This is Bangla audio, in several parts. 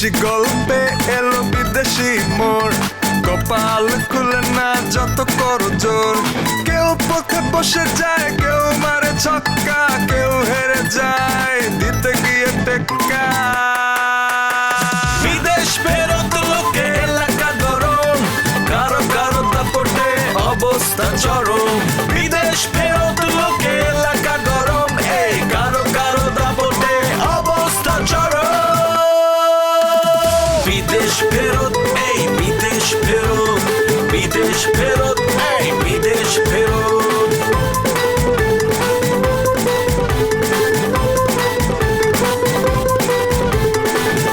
হাসি গল্পে এলো বিদেশি মোড়, কপাল খুলে না যত করো জোর। কেউ পথে বসে যায়, কেউ মারে ছক্কা, কেউ হেরে যায় দিতে গিয়ে টেক্কা। বিদেশ ফেরত লোকে এলাকা গরম, কারো কারো দাপটে অবস্থা চরম। বিদেশ ফেরত লোকে এলাকা গরম, এই কারো কারো দাপটে অবস্থা চরম। বিদেশ ফেরত, এই বিদেশ ফেরত, বিদেশ ফেরত, এই বিদেশ ফেরত।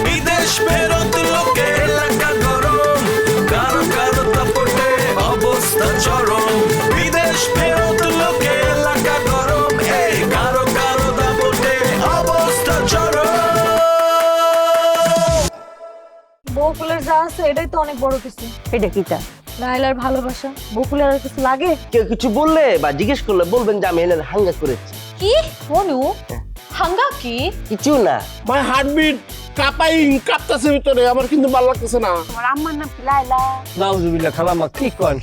বিদেশ ফেরত লোকে এলাকা গরম, কারো কারো দাপটে অবস্থা চরম। বিদেশ ফেরত লোকে এলাকা গরম, এই কারো কারো দাপটে অবস্থা চরম। বকুলের যা আছে এটাই তো অনেক বড় কিছু। এটা কিটা? নাইলার ভালোবাসা। বকুলের আর কিছু লাগে? কেউ কিছু বললে বা জিজ্ঞেস করলে বলবেন যে আমি এনে হাঙ্গা করেছি। কি অনু হাঙ্গা? কি কিছু না। মাই হার্টবিট কাঁপতাছে ভিতরে, আমার কিন্তু ভালো লাগতেছে না। তোমার আম্মার নাম কি লাইলা? নাউজুবিল্লাহ, খালাম্মা কি করেন?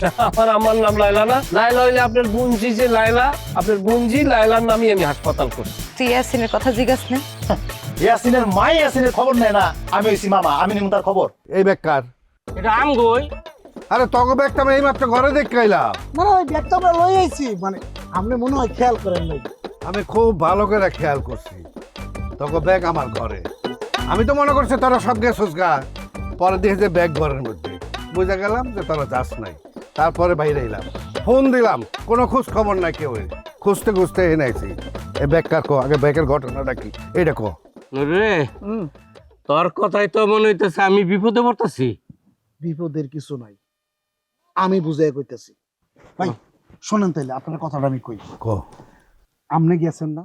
আমার নাম লাইলা না। লাইলা হইলে আপনার বোনজি যে লাইলা, আপনার বোনজি লাইলার নামই আমি হাসপাতাল করছি। তুই ইয়াসিনের কথা জিজ্ঞাস না। ইয়াসিনের মাই ইয়াসিনের খবর নেয় না, আমি হইছি মামা, আমি নিমু তার খবর। এই বেকার, এটা আমগই। আরে তগো ব্যাগটা আমি এইমাত্র ঘরে দেখে এলাম। মানে ওই ব্যাগটা আমরা লই আইছি, মানে আপনি মনে হয় খেয়াল করেন নাই। আমি খুব ভালো করে খেয়াল করছি, তগো ব্যাগ আমার ঘরে। আমি তো মনে করছি তোরা সব গেছস গা, পরে দেখে যে ব্যাগ ঘরের মধ্যে, বুঝে গেলাম যে তোরা যাস নাই। তারপরে বাইরে এলাম, ফোন দিলাম, কোনো খোঁজ খবর নাই কেউ। খুঁজতে খুঁজতে এনেছি এই ব্যাগটার। কো আগে ব্যাগের ঘটনাটা কি এটা কো। রে তোর কথাই তো মনে হইতেছে আমি বিপদে পড়তেছি। বিপদের কিছু নাই, আমি বুঝাই কইতেছি। ভাই শোনেন তাইলে আপনার কথাটা আমি কই। কো আপনি গেছেন না?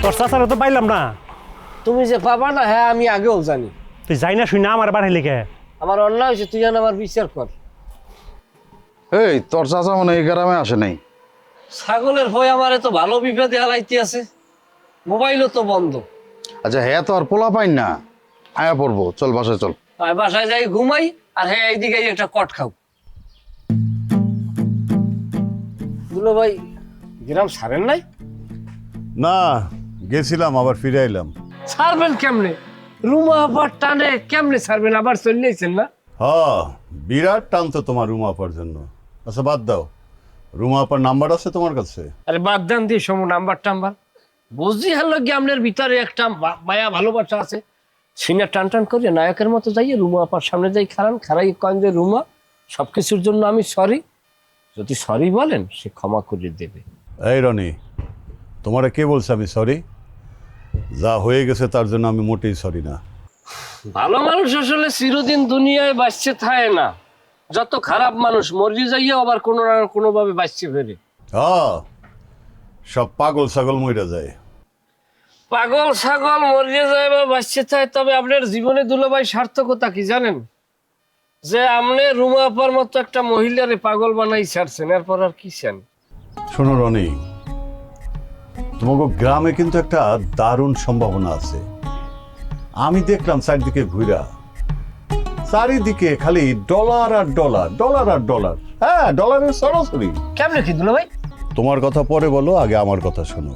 তোর চাচারা তো পাইলাম না। তুমি যে পাবা না, হ্যাঁ আমি আগেও জানি। তুই যাই না শুই না আমার বাড়ি লিখে। আমার অন্যায় হয়েছে, তুই যেন আমার বিচার কর। এই তোর চাচা মনে এই গ্রামে আসে নাই? ছাগলের ভয় আমার তো ভালো বিপদে হালাইতে আছে, মোবাইলও তো বন্ধ। আচ্ছা হ্যাঁ তো আর পোলা পাইন না, আয়া পড়বো, চল বাসায় চল। আর বাসায় যাই ঘুমাই, আর হ্যাঁ এইদিকে একটা কট খাও। দুলো ভাই গ্রাম ছাড়েন নাই? না গেছিলাম, আবার ফিরে আইলাম। ছাড়বেন কেমনে? রুমা আবার টানে কেমনে ছাড়বেন? আবার চলেছেন না? হ্যাঁ বিরাট টান তো তোমার রুমা আপার জন্য। আচ্ছা বাদ দাও, রুমা আপার নাম্বার আছে তোমার কাছে? আরে বাদ দেন দিয়ে সমু নাম্বার টাম্বার বুঝি হলো কি আপনার ভিতরে একটা মায়া ভালোবাসা আছে। সিনে টান টান করে নায়কের মতো যাইয়ে রুমা আপার সামনে যাই খারাই কন যে রুমা সবকিছুর জন্য আমি সরি। যদি সরি বলেন সে ক্ষমা করে দেবে। এই রনি, তোমারে কে বলছে আমি সরি? যা হয়ে গেছে তার জন্য আমি মোটেই সরি না। ভালো মানুষ আসলে চিরদিন দুনিয়ায় বাঁচতে থাকে না, যত খারাপ মানুষ মরে যাইয়া আবার কোনো না কোনোভাবে বাঁচতে ফেরে। হ্যাঁ সব পাগল ছাগল মইরা যায়। পাগল ছাগল মরিয়ে যায় বা বাঁচতে থাকে, তবে আপনার জীবনে দুলাভাই সার্থকতা কি জানেন? যে আপনি রুমা আপার মতো একটা মহিলারে পাগল বানাই ছাড়ছেন, এরপর আর কি চান? শোনো রনি, তোমাকে গ্রামে কিন্তু একটা দারুণ সম্ভাবনা আছে। আমি দেখলাম চারিদিকে ঘুরা, চারিদিকে খালি ডলার আর ডলার, ডলার আর ডলার। হ্যাঁ ডলারের সরাসরি। কেমনে কি দুলাভাই? তোমার কথা পরে বলো, আগে আমার কথা শোনো।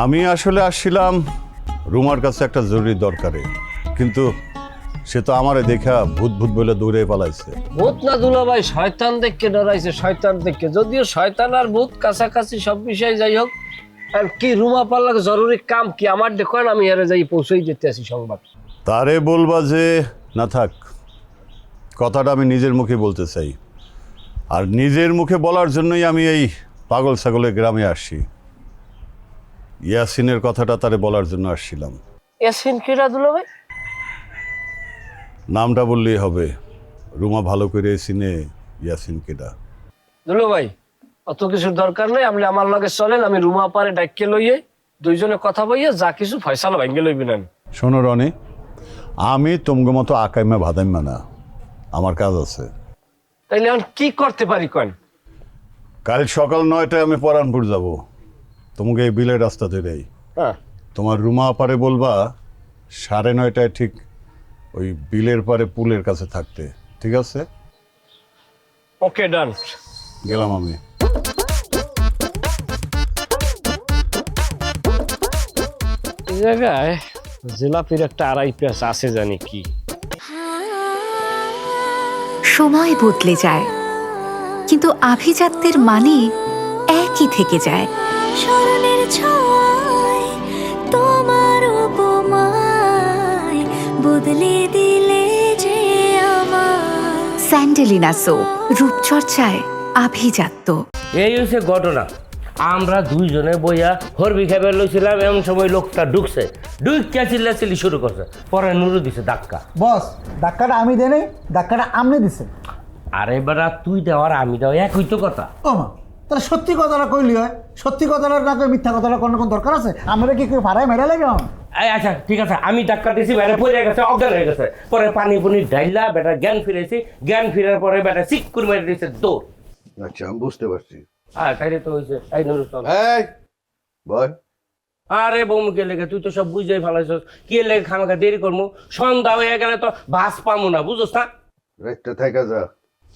আমি আসলে আসছিলাম রুমার কাছে একটা জরুরি দরকারে, কিন্তু সে তো আমারে দেখা ভূত ভূত বলে দৌড়ে পালাইছে। ভূত না দুলাভাই, শয়তান দেখকে ডরাইছে, শয়তান দেখকে। যদিও শয়তান আর ভূত কাছাকাছি, সব বিষয়ে যাই হোক। আর কি রুমা পাল্লার জরুরি কাম কি আমার দেখেন, আমি হেরে যাই পৌঁছেই যেতে আসি সংবাদ। তারে বলবা যে না থাক, কথাটা আমি নিজের মুখে বলতে চাই। আর নিজের মুখে বলার জন্যই আমি এই পাগল ছাগলের গ্রামে আসছি। ইয়াসিনের কথাটা তারে বলার জন্য আসছিলাম। ইয়াসিন কিরা দুলাভাই? নামটা বললেই হবে, রুমা ভালো করে চিনে ইয়াসিন কেডা। দুলাভাই অত কিছুর দরকার নেই, আপনি আমার লগে চলেন, আমি রুমা পারে ডাইকে লইয়ে দুইজনে কথা বইয়ে যা কিছু ফয়সালা ভাঙ্গে লইবেন। আমি শোনো রনি, আমি তোমার মতো আকাইমা ভাদাইমা না, আমার কাজ আছে। তাইলে এখন কি করতে পারি কেন? কাল সকাল 9টায় আমি পরানপুর যাব, তোমাকে এই বিলের রাস্তা ধরেই। হ্যাঁ, তোমার রুমা পারে বলবা 9:30টায় ঠিক ওই বিলের পারে পুলের কাছে থাকতে, ঠিক আছে? ওকে ডান। গেলাম আমি। এই জায়গায় জিলাপির একটা আড়াই পেঁয়াজ আছে জানি কি। সময় বদলে যায়, কিন্তু আভিজাত্যের মানে একই থেকে যায়। স্মরণের ছোঁয়ায় তোমার উপমায় বদলে দিলে যে আমার। স্যান্ডেলিনা সো, রূপচর্চায় আভিজাত্য। এই হচ্ছে ঘটনা। আমরা দুইজনে বইয়া হরবি খাবার লইছিলাম, এমন সময় লোকটা ঢুকছে, ঢুকিয়া চিল্লাচিল্লি শুরু করছে, পরে নুরু দিছে ধাক্কা। বস, ধাক্কাটা আমি দেই নাই, ধাক্কাটা আপনি দিছেন। আরে বেড়া, তুই দেওয়ার আমি দেওয়া একই তো কথা। ও মা, তাহলে সত্যি কথাটা কইলি হয়। সত্যি কথাটা না কই মিথ্যা কথাটা কোনো কোন দরকার আছে? আমরা কি কেউ ভাড়ায় মেরে লাগে? আচ্ছা ঠিক আছে, আমি ধাক্কা দিয়েছি, বেটা পড়ে গেছে, অজ্ঞান হয়ে গেছে। পরে পানি পুনি ঢাইলা বেটা জ্ঞান ফিরেছি, জ্ঞান ফিরার পরে বেটা চিক্কুর মেরে দিয়েছে দৌড়। আচ্ছা, আমি বুঝতে পারছি। তাইলে তো হয়েছে। এই নুরু চল। এই বল। আরে বৌমুকে লেগে তুই তো সব বুঝেই ফেলাইছস, কি লেগে খামাখা দেরি করবো, সন্ধ্যা হয়ে গেলে তো বাস পামু না, বুঝছ না? রাইটটা থাকা যা।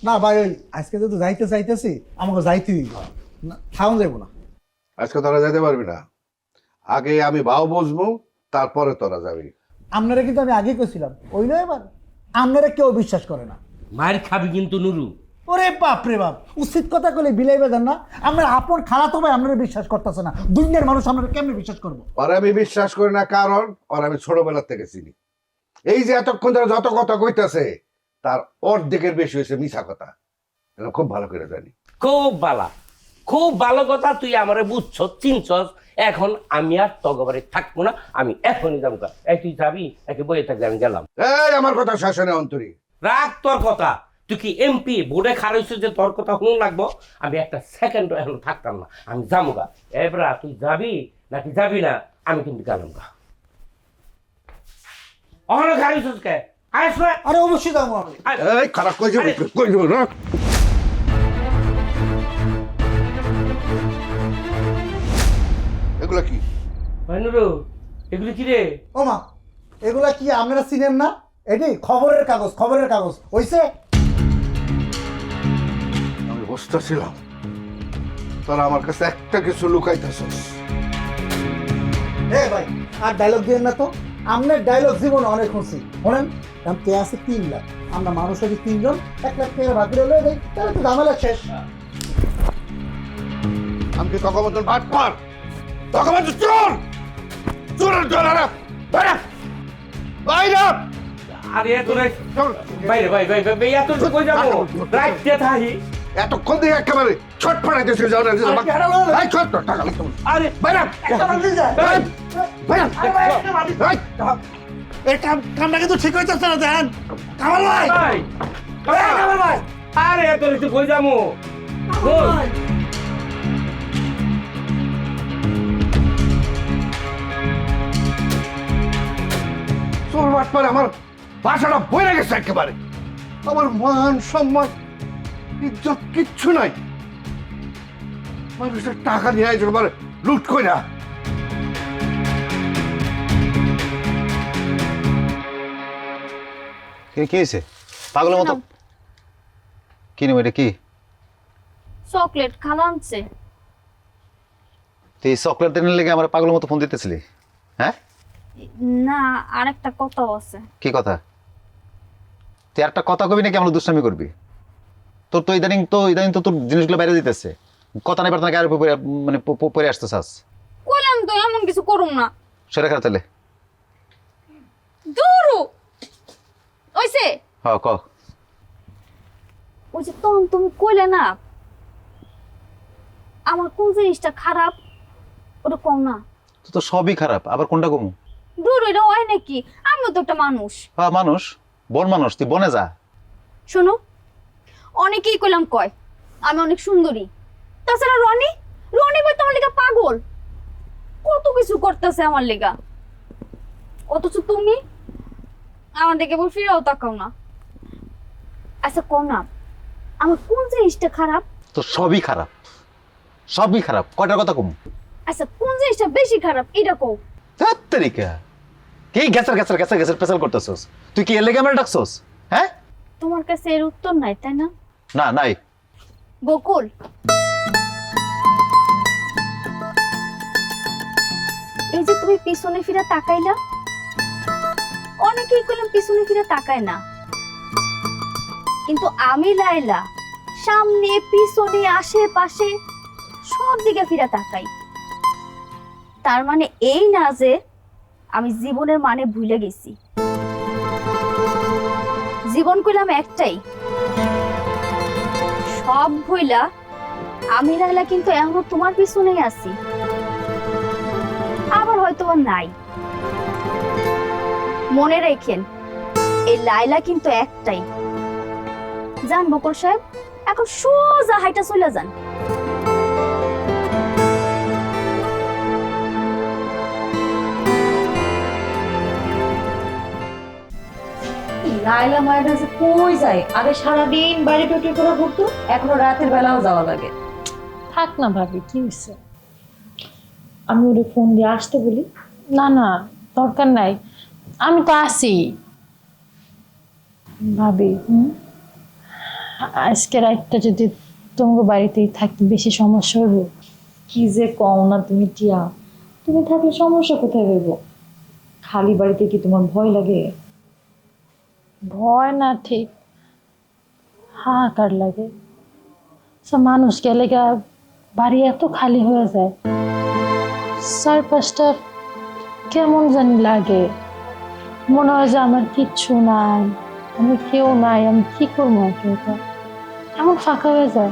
না ভাই, ওই আজকে যেহেতু যাইতে চাইতেছি, আমাকে যাইতেই না, খাওয়া যাবো না। আজকে তোরা যেতে পারবি না, আগে আমি ভাও বসবো, তারপরে তোরা যাবি। আপনারা কিন্তু আমি আগে কইছিলাম, ওই নয় এবার আপনারা কেউ বিশ্বাস করে না। মার খাবি কিন্তু নুরু। ওরে বাপ রে বাপ, উচিত কথা কইলে বিলাই বেজান না। আমরা আপন খালাতো ভাই আপনারা বিশ্বাস করতেছে না, দুনিয়ার মানুষ আপনারা কেমনে বিশ্বাস করবো? আর আমি বিশ্বাস করি না, কারণ আর আমি ছোটবেলা থেকে চিনি। এই যে এতক্ষণ ধরে যত কথা কইতাছে, তার অর্ধেকের বেশি হয়েছে মিছা কথা, এটা খুব ভালো করে জানি। খুব ভালো, খুব ভালো কথা। তুই আমারে বুঝছ, চিনছস। এখন আমি আর তগবারে থাকবো না, আমি এখনই যাবো। এই তুই যাবি একে বইয়ে থাকলে আমি গেলাম। এই আমার কথা শাসনে অন্তরী রাখ তোর কথা। তুই কি এমপি বোর্ডে খারাইছিস যে তোর কথা শুনুন লাগবো? আমি একটা সেকেন্ড এখন থাকতাম না, আমি যাবো গা। এবার তুই যাবি নাকি যাবি না? আমি কিন্তু গেলাম গা। অহনো খারাইছিস কে? আসবে। আরে অবশ্যই যাবো আমি। এই খারাপ কই যাবো, কই যাবো না। এগুলা কি? ভাইনুরু, এগুলি কি রে? ও মা, এগুলা কি আপনারা চিনেন না? এটি খবরের কাগজ, খবরের কাগজ হইছে। আমি বসতেছিলাম, তোরা আমার কাছে একটা কিছু লুকাইতেছিস। এ ভাই, আর ডায়লগ দিয়েন না তো। আপনার ডায়লগ জীবনে অনেক শুনছি। শোনেন, দাম কে আছে 3 লাখ, আমরা মানুষ হচ্ছে 3 জন, 1 লাখ টাকা ভাগ করে লয়ে দেয়, তাহলে তো ঝামেলা শেষ। আমি কি তখন মতন ভাট পার, তখন মতন চোর, চোরের দলারা বাইরে বাইরে। আরে তোরে বাইরে ভাই ভাই ভাই, এত কই যাবো? রাইতে থাকি এতক্ষণ দিয়ে একেবারে ছটফটাইতেছিল, যাও না এই ছট টাকা লাগতো। আরে বাইরে বাইরে এই কামটা কিন্তু ঠিক হইতেছে না। দেন কামাল ভাই, ভাই কামাল ভাই, আরে তোরে তুই কই যাবো? চোর বাট পারে আমার বাসাটা বইরে গেছে একেবারে। আমার মান সম্মান ইজ্জত কিচ্ছু নাই। মানুষের টাকা নিয়ে একেবারে লুট কইরা। কি হয়েছে পাগলের মতো? কি নেব? এটা কি? চকলেট খালা আনছে। তুই চকলেট দেনের লেগে আমার পাগলের মতো ফোন দিতেছিলি? হ্যাঁ না, আরেকটা কথাও আছে। কি কথা? তুই একটা কথা কবি নাকি আমরা দুষ্টামি করবি? তোর তো ইদানিং তো তোর জিনিসগুলো বাইরে দিতেছে, কথা নেই পারতাম গায়ের উপর মানে পরে আসতে চাস। কইলাম তো এমন কিছু করুম না। সেটা খারাপ তাহলে দূরু ওইছে। হ্যাঁ ক। ওই যে তখন তুমি কইলে না আমার কোন জিনিসটা খারাপ, ওটা কম না। তো সবই খারাপ, আবার কোনটা কমু? দূর এটা হয় নাকি? আমিও তো একটা মানুষ। হ্যাঁ মানুষ, বন মানুষ, তুই বনে যা। শোনো, অনেকেই কইলাম কয় আমি অনেক সুন্দরী। তাছাড়া রনি ভাই তোমার লেগা পাগল, কত কিছু করতেছে আমার লেগা। অথচ তুমি আমার দিকে বল ফিরেও তাকাও না। আচ্ছা কম না, আমার কোন জিনিসটা খারাপ? তো সবই খারাপ। সবই খারাপ, কয়টার কথা কম? আচ্ছা কোন জিনিসটা বেশি খারাপ এটা কও। তারিকা কি গ্যাসের গ্যাসের গ্যাসের গ্যাসের পেছাল করতেছস? তুই কি এর লেগে আমার ডাকছস? হ্যাঁ তোমার কাছে এর উত্তর নাই তাই না? না নাই। বকুল এই যে তুমি পিছনে ফিরে তাকাইলা, অনেকেই কইলাম পিছনে ফিরে তাকায় না, কিন্তু আমি লাইলা সামনে পিছনে আশেপাশে সব দিকে ফিরে তাকাই। তার মানে এই না যে আমি জীবনের মানে ভুলে গেছি। জীবন কইলাম একটাই, সব ভুইলা আমি লাইলা কিন্তু এখনো তোমার পিছনেই আছি, আবার হয়তো নাই। মনে রেখেন এই লাইলা কিন্তু একটাই। যান বকুল সাহেব, এখন সোজা হাইটা চলে যান। লাইলা মায়ের কাছে কই যায়? আগে সারাদিন বাইরে টোটি করে ঘুরতো, এখনো রাতের বেলাও যাওয়া লাগে। থাক না ভাবি, কি হয়েছে? আমি ওরে ফোন দিয়ে আসতে বলি। না না দরকার নাই, আমি তো আসি। ভাবি আজকে রাতটা যদি তোমার বাড়িতেই থাকতে বেশি সমস্যা হইব। কি যে কও না তুমি টিয়া, তুমি থাকলে সমস্যা কোথায় হইব? খালি বাড়িতে কি তোমার ভয় লাগে? ভয় না ঠিক হাহাকার লাগে। মানুষ গেলে গা বাড়ি এত খালি হয়ে যায়, চারপাশটা কেমন জানি লাগে। মনে হয় যে আমার কিচ্ছু নাই, আমি কেউ নাই, আমি কি করবো? এটা এমন ফাঁকা হয়ে যায়।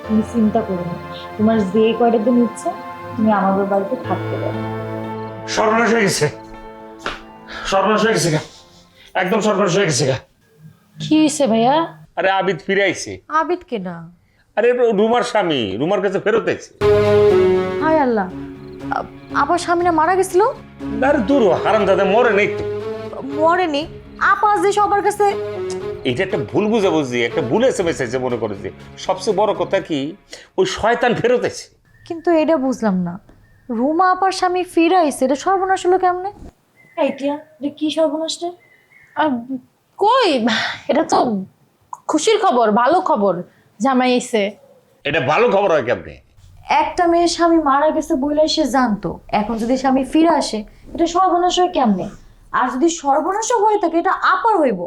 তুমি চিন্তা করো না, তোমার যে কয়টা দিন ইচ্ছা তুমি আমাদের বাড়িতে থাকতে পারো। সর্বনাশ হয়ে গেছে, সর্বনাশ হয়ে গেছে, একদম সর্বনাশ হয়ে গেছে। কি হয়েছে ভাইয়া? আরে আবিদ ফিরে আইছে। আবিদ কে না? আরে রুমার স্বামী, রুমার কাছে ফেরত আইছে। হায় আল্লাহ, আবার স্বামীরা মারা গেছিল? আরে দূর হারাম দাদা, মরে নেই তো। মরেনি? আপা যে সবার কাছে এটা একটা ভুল বুঝাবুঝি, একটা ভুল এসএমএস আছে মনে করে। যে সবচেয়ে বড় কথা কি, ওই শয়তান ফেরত আইছে। কিন্তু এটা বুঝলাম না, রুমা আপার স্বামী ফিরে আইছে, এটা সর্বনাশ হলো কেমনে? এইটা কি সর্বনাশ রে? কই, এটা তো খুশির খবর, ভালো খবর। জামাই এসে। এটা ভালো খবর হয় কেমনে? একটা মেয়ের স্বামী মারা গেছে বলে সে জানতো, এখন যদি স্বামী ফিরে আসে এটা সর্বনাশ হয় কেমনে? আর যদি সর্বনাশ হয়ে থাকে এটা আপার হইব,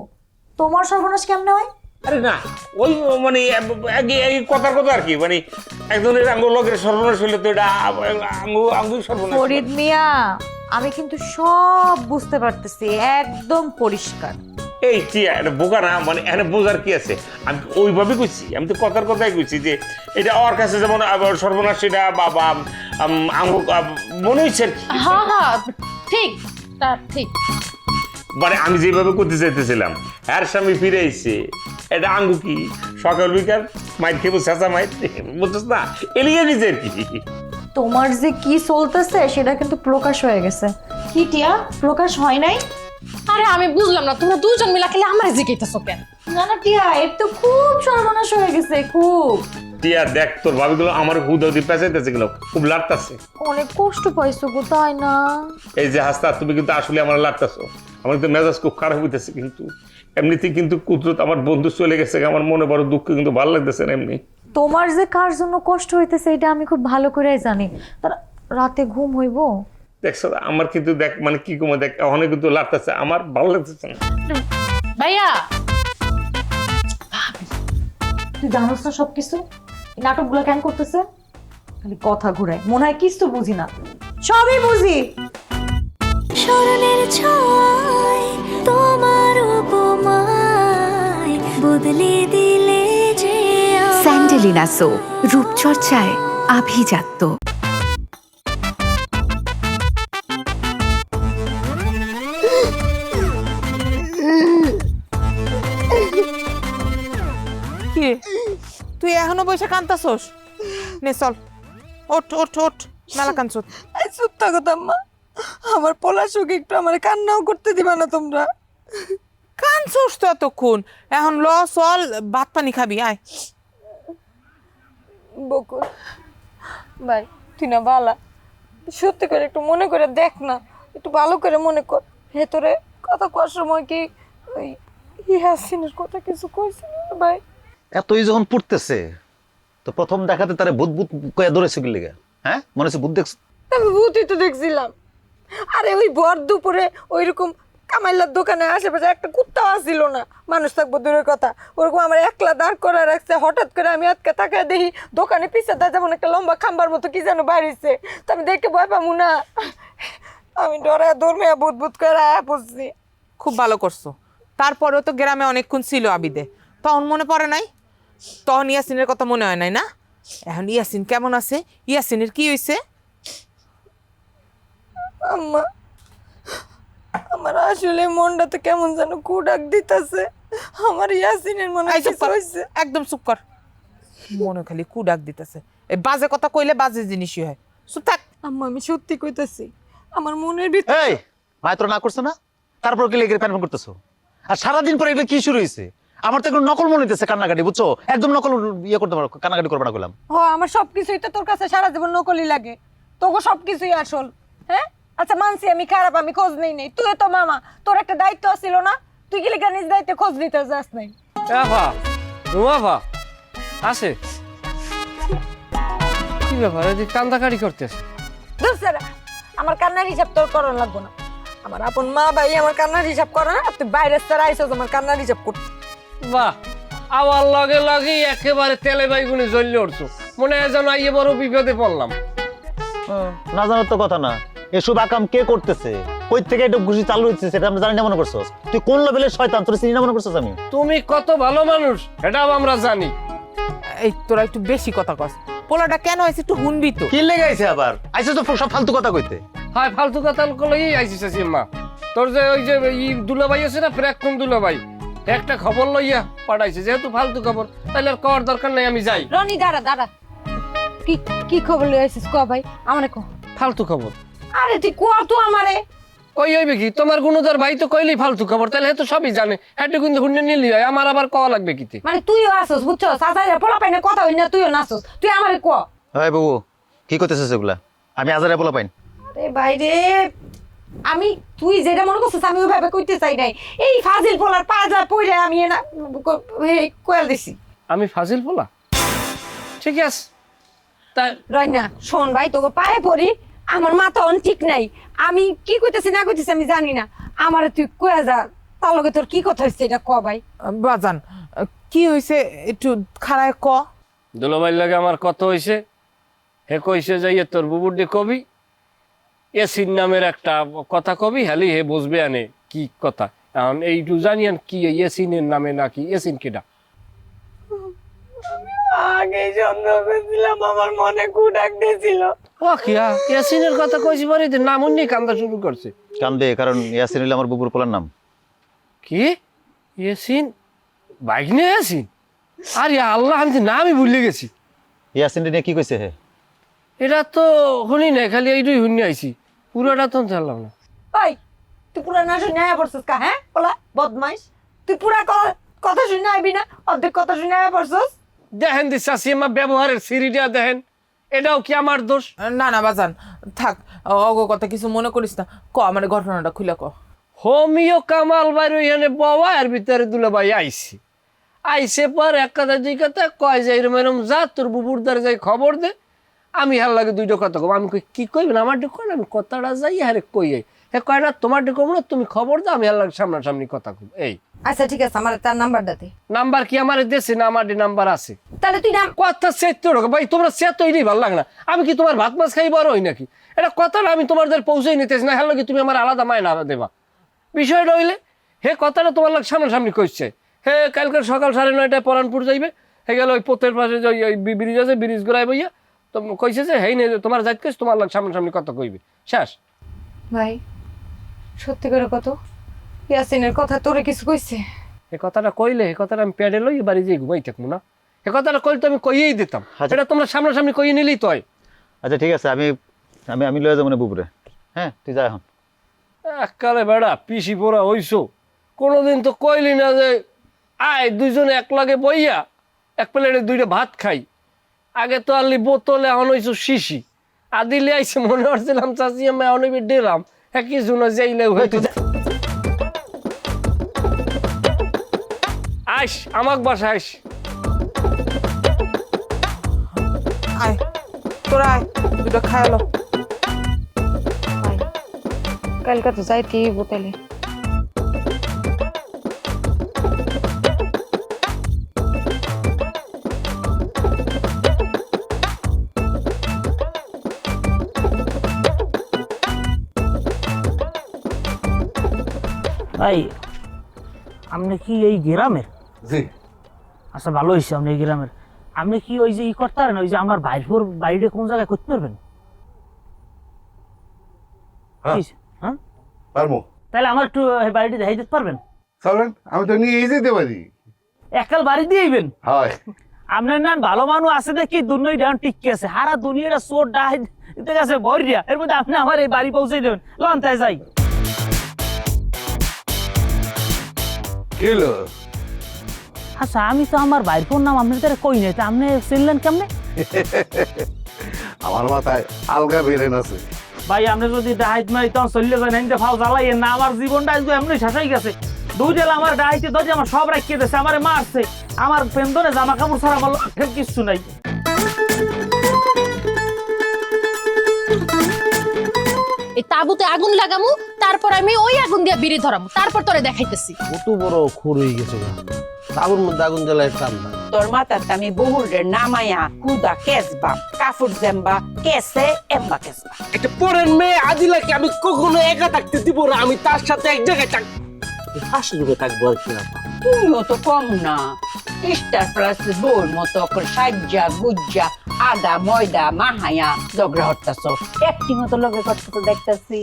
তোমার সর্বনাশ কেমনে হয়? আরে না, ওই মানে কথার কথা আর কি, মানে একজনের আঙ্গুল লগের সর্বনাশ হইলে তো এটা আঙ্গুল সর্বনাশ। ফরিদ মিয়া, আমি কিন্তু সব বুঝতে পারতেছি, একদম পরিষ্কার। এই কি এটা বোকা না, মানে এখানে বোঝার কি আছে? আমি ওইভাবে কইছি, আমি তো কথার কথাই কইছি যে এটা ওর কাছে যেমন সর্বনাশ, সেটা বাবা মনে হচ্ছে। হ্যাঁ হ্যাঁ ঠিক, তা ঠিক। মানে আমি যেভাবে করতে চাইতেছিলাম, আর স্বামী ফিরে আইছে, এটা আঙ্গু কি সকাল বিকাল মাইট খেবো, চেঁচা মাইট, বুঝছিস না? এলিয়ে গেছে আর কি। তোমার যে কি চলতেছে সেটা কিন্তু প্রকাশ হয়ে গেছে। কি টিয়া, প্রকাশ হয় নাই? আরে আমি বুঝলাম না, তোমরা দুজন মিলা খেলে আমার জিজ্ঞাসা কেন? না না টিয়া, এর তো খুব সর্বনাশ হয়ে গেছে, খুব। টিয়া দেখ, তোর ভাবিগুলো আমার হুদাহুদি পেঁচাইতেছে, গেল খুব লাগতাছে। অনেক কষ্ট পাইছো গো, তাই না? এই যে হাসতা, তুমি কিন্তু আসলে আমার লাগতাছো। আমার কিন্তু মেজাজ খুব খারাপ হইতেছে, কিন্তু এমনিতেই কিন্তু কুদরত আমার বন্ধু চলে গেছে, আমার মনে বড় দুঃখ, কিন্তু ভালো লাগতেছে না এমনি। তোমার যে কার জন্য কষ্ট হইতেছে এটা আমি খুব ভালো করেই জানি। তার রাতে ঘুম হইব? দেখছো আমার কিন্তু দেখ, মানে কি কমে দেখ, অনেক কিন্তু লাগতেছে, আমার ভালো লাগতেছে না। ভাইয়া তুই জানোস না সবকিছু? এই নাটকগুলো কেন করতেছে? খালি কথা ঘুরায়, মনে হয় কিছু বুঝি না। সবই বুঝি। স্মরণের ছয় তোমার উপমায় বদলে দিলে যে স্যান্ডেলিনা সো, রূপচর্চায় আভিজাত্য। কি তুই এখনো বসে কান্তাছস? নে চল, ওঠ ওঠ ওঠ, মেলা কাঁদছ। চুপ থাকো আম্মা, আমার পলাশুক একটু আমার কান্নাও করতে দিবা না তোমরা? কাঁদছস তো এতক্ষণ, এখন ল চল, ভাত পানি খাবি, আয়। বকুল, ভাই তুই না বালা, সত্যি করে একটু মনে করে দেখ না, একটু ভালো করে মনে কর। ভেতরে কথা কোয়ার সময় কি ওই ইয়াসিনের কথা কিছু কইছিল না ভাই? এতই যখন পড়তেছে তো প্রথম দেখাতে তারে ভূত ভূত কয়ে ধরেছে কি লিগা? হ্যাঁ, মনে হচ্ছে ভূত দেখছ? আমি ভূতই তো দেখছিলাম। আরে ওই ভর দুপুরে ওইরকম কামাইলার দোকানে আশেপাশে একটা কুত্তাও আসছিল না, মানুষ থাকবো দূরের কথা। ওরকম আমার একলা দাঁড় করে রাখছে, হঠাৎ করে আমি আজকে তাকায় দেখি দোকানে পিছিয়ে দেয় যেমন একটা লম্বা খাম্বার মতো কি যেন বাড়িছে। তো আমি দেখে ভয় পাবো না, আমি ডরায় দৌড়মিয়া ভূত ভূত করে পড়ছি। খুব ভালো করছো। তারপরেও তো গ্রামে অনেকক্ষণ ছিল আবিদে, তখন মনে পড়ে নাই? তখন ইয়াসিনের কথা মনে হয় নাই না? এখন ইয়াসিন কেমন আছে? ইয়াসিনের কি হয়েছে? আম্মা, আমার আসলে মনটাতে কেমন যেন কুডাক দিতেছে। আমার ইয়াসিনের মনে হইছে। একদম চুপ কর, মনে খালি কুডাক দিতেছে। এই বাজে কথা কইলে বাজে জিনিসই হয়। চুপ থাক। আম্মা আমি সত্যি কইতাছি, আমার মনের ভিতরে এই মাত্র না করছে না, তারপর কি লেগে প্যান করতেছো? আর সারাদিন পরে এগুলো কি শুরু হয়েছে? আমার তো এখন নকল মনে হইতেছে, কান্নাকাটি, বুঝছো? একদম নকল ইয়ে করতে পারো, কান্নাকাটি করবে না বললাম। ও আমার সবকিছুই তো তোর কাছে সারা জীবন নকলই লাগে, তোকে সবকিছুই আসল। হ্যাঁ আচ্ছা মানছি আমি খারাপ, আমি খোঁজ নেই নেই, তুই তো মামা, তোর একটা দায়িত্ব ছিল না? তুই কি লেখা নিজ দায়িত্বে খোঁজ নিতে যাস নাই? আছে কি ব্যাপার, কান্দাকাটি করতেছে? দোস্তারা, আমার কান্নার হিসাব তোর করানো লাগবো না। আমার আপন মা ভাই আমার কান্নার হিসাব করে না, তুই বাইরের ছাড়া আইসস আমার কান্নার হিসাব করতে। বাহ, আবার লগে লগে একেবারে তেলে বাইগুনে জ্বললে উঠছো, মনে হয় যেন আইয়ে বড় বিপদে পড়লাম। না জানার তো কথা না, এসব আকাম কে করতেছে, কই থেকে এটা ঘুষি চালু হচ্ছে সেটা আমরা জানি না মনে করছস? তুই কোন লেভেলের শয়তান, তোর চিনি না মনে করছস? আমি তুমি কত ভালো মানুষ এটাও আমরা জানি। এই তোরা একটু বেশি কথা কস। পোলাটা কেন আইছে একটু হুনবি তো। কি লেগে আইছে আবার? আইছে তো সব ফালতু কথা কইতে। হয় ফালতু কথা কলেই আইছিস মা। তোর যে ওই যে দুলাভাই আছে না, প্রাক্তন দুলাভাই, একটা খবর লইয়া পাঠাইছে, যেহেতু ফালতু খবর তাহলে আর কর দরকার নাই, আমি যাই। রনি দাঁড়া দাঁড়া, কি কি খবর লই আইছিস ক ভাই, আমারে ক। ফালতু খবর? আরে তুই ক তো আমারে। ওই হইবে কি, তোমার গুণধর ভাই তো কইলেই ফালতু খবর, তাহলে তো সবই জানে, হ্যাঁ কিন্তু হুন্ডে নিলি হয়, আমার আবার কওয়া লাগবে কিতে? মানে তুইও আসস, বুঝছস? সাজাইরা পোলা পাইনা কথা হই না, তুইও নাচস, তুই আমারে ক। এই বাবু কি করতেছিস এগুলা? আমি আজারে বলা পাইন। আরে ভাই রে, আমি তুই যেটা মনে করছিস আমি ওইভাবে কইতে চাই নাই। এই ফাজিল পোলার পাজা পইরা আমি না কইল দিছি। আমি ফাজিল পোলা? ঠিক আছে তাই রাইনা শোন ভাই, তোকে পায়ে পড়ি, আমার মাথা অন ঠিক নাই, আমি কি কইতেছি না কইতেছি আমি জানি না, আমারে তুই কইয়া যা, তার লগে তোর কি কথা হইছে এটা ক ভাই। বাজান কি হইছে একটু খাড়ায় ক। দুলাভাইর লাগে আমার কত হইছে, হে কইছে যাইয়ে তোর বুবুডি কবি এসিন নামের একটা কথা কবি, হ্যালি হে বুঝবে আনে কি কথা। এখন এইটু জানিয়েন কি এসিনের নামে নাকি এসিন কেডা? আগে সন্দেহ করেছিলাম, আমার মনে কুডাক দিয়েছিল। ও কিয়া ইয়াসিনের কথা কইছি পরে নাম উনি কান্দা শুরু করছে। কান্দে কারণ ইয়াসিন হইলো আমার বুবুর পোলার নাম। কি ইয়াসিন? বাইকনে ইয়াসিন? আরে আল্লাহ, আমি নামই ভুলে গেছি। ইয়াসিন নিয়ে কি কইছে হে? এটা তো শুনি নাই, খালি এইটুই শুনি আইছি, পুরোটা তো জানলাম না। ওই তুই পুরা না শুনে আয়া পড়ছিস কা? হ্যাঁ পোলা বদমাইশ, তুই পুরা কথা শুনে আইবি না, অর্ধেক কথা শুনে আয়া পড়ছিস। দেখেন দিচ্ছি আমার ব্যবহারের সিঁড়িটা দেখেন, এটাও কি আমার দোষ? না না বাজান থাক, অগো কথা কিছু মনে করিস না, ক আমার ঘটনাটা খুলে ক। হোমিও কামাল বাইর এখানে বাবা এর ভিতরে দুলাভাই আইসে পর এক কথা দুই কথা কয় যে এরম এরম যা তোর বুবুর দ্বারা যাই খবর দে। আমি হার লাগে দুইটা কথা কব, আমি কই কি কইবেন আমার ডেকো, আমি কথাটা যাই হারে কই হে কয় না তোমার ডেকো না, তুমি খবর দাও, আমি হার লাগে সামনাসামনি কথা কব। এই আচ্ছা ঠিক আছে, আমার তার নাম্বারটা দে। নাম্বার কি আমার দেশে না? আমার নাম্বার আছে। তাহলে তুই নাম কথা সেট ভাই, তোমরা সেট তৈরি ভালো লাগে না। আমি কি তোমার ভাত মাছ খাই বড় হই নাকি? এটা কথাটা আমি তোমাদের পৌঁছেই নিতেছি না, হ্যালো কি তুমি আমার আলাদা মায় না দেবা? বিষয়টা হইলে হে কথাটা তোমার লাগে সামনাসামনি কইছে, হে কালকে সকাল 9:30টায় পরানপুর যাইবে, হে গেল ওই পোতের পাশে যে ব্রিজ আছে, ব্রিজ ঘুরাই বইয়া তো কইছে যে হেই নে তোমার যাইতে কইছে, তোমার লাগে সামনাসামনি কথা কইবে, শেষ। ভাই সত্যি করে কত ইয়াসিনের কথা তোরে কিছু কইছে? এ কথাটা কইলে এ কথাটা আমি প্যাডে লই বাড়ি যেয়ে ঘুমাই থাকবো না, এ কথাটা কইলে তো আমি কইয়েই দিতাম, এটা তোমরা সামনাসামনি কইয়ে নিলেই তো হয়। আচ্ছা ঠিক আছে, আমি আমি আমি লয়ে যাবো না বুবুরে। হ্যাঁ তুই যা এখন। এককালে বেড়া পিসি পোড়া হইছো, কোনোদিন তো কইলি না যে আয় দুইজনে এক লাগে বইয়া এক প্লেটে দুইটা ভাত খাই। আগে তো আনলি বোতলে এখন হইছো শিশি আদিলে আইসে মনে করছিলাম চাচি আমি এখন হইবে ডেরাম একই জন্য যাইলে হয়তো আইস আমাক বাসা আইস আয় তোরা আয় দুটো খায়ালো কালকে তো যাইতে বোতলে ভাই আপনি কি এই গ্রামের? জি। আচ্ছা ভালো হয়েছে আপনি এই গ্রামের। আপনি কি ওই যে ই করতে পারেন, ওই যে আমার ভাইপুর বাড়িটা কোন জায়গায় করতে পারবেন? হ্যাঁ পারবো। তাহলে আমার একটু এই বাড়িটা দেখাই দিতে পারবেন? চলেন, আমি তো নিয়ে যেতে পারি। একাল বাড়ি দিয়ে আইবেন? হয়। আপনার না ভালো মানুষ আছে দেখি দুনিয়া ডাউন টিকে আছে, সারা দুনিয়াটা চোর ডাইন ঠিক আছে বরিয়া, এর মধ্যে আপনি আমার এই বাড়ি পৌঁছে দেবেন। লন তাই যাই। আচ্ছা আমি তো আমার ভাইপোর নাম আপনাদের কই নাই, তা আপনি চিনলেন কেমনে? আমার মাথায় আলগা বেরেন আছে। ভাই আপনি যদি ডাইট মারি তখন চললে যান, এনতে ফাও জ্বালাইয়েন না। আমার জীবনটা আজকে এমনি শেষাই গেছে। দুই জেলা আমার ডাইটে দরজা আমার সব রাখিয়ে দিয়েছে, আমারে মারছে, আমার পেন্দনে জামা কাপড় ছাড়া আমার কিছু নাই। এই তাবুতে আগুন লাগামু, তারপর আমি ওই আগুন দিয়ে বিড়ি ধরামু, তারপর তোরে দেখাইতেছি। কত বড় খুর হয়ে গেছে গা, তাবুর মধ্যে আগুন জ্বালায় কাম না। তোর মাথার আমি বহুরে নামায়া কুদা কেসবা কাফুর জেম্বা কেসে এম্বা কেসবা। একটা পরের মেয়ে আদিলাকে আমি কখনো একা থাকতে দিব না, আমি তার সাথে এক জায়গায় হাসিরূপে থাকবো আর কি। তুমিও তো কম না, স্টার প্লাস বোর মতো করে সাজ্জা গুজ্জা আদা ময়দা মাহায়া ঝগড়া হরতাছ, একটি মতো লগে করতে তো দেখতেছি।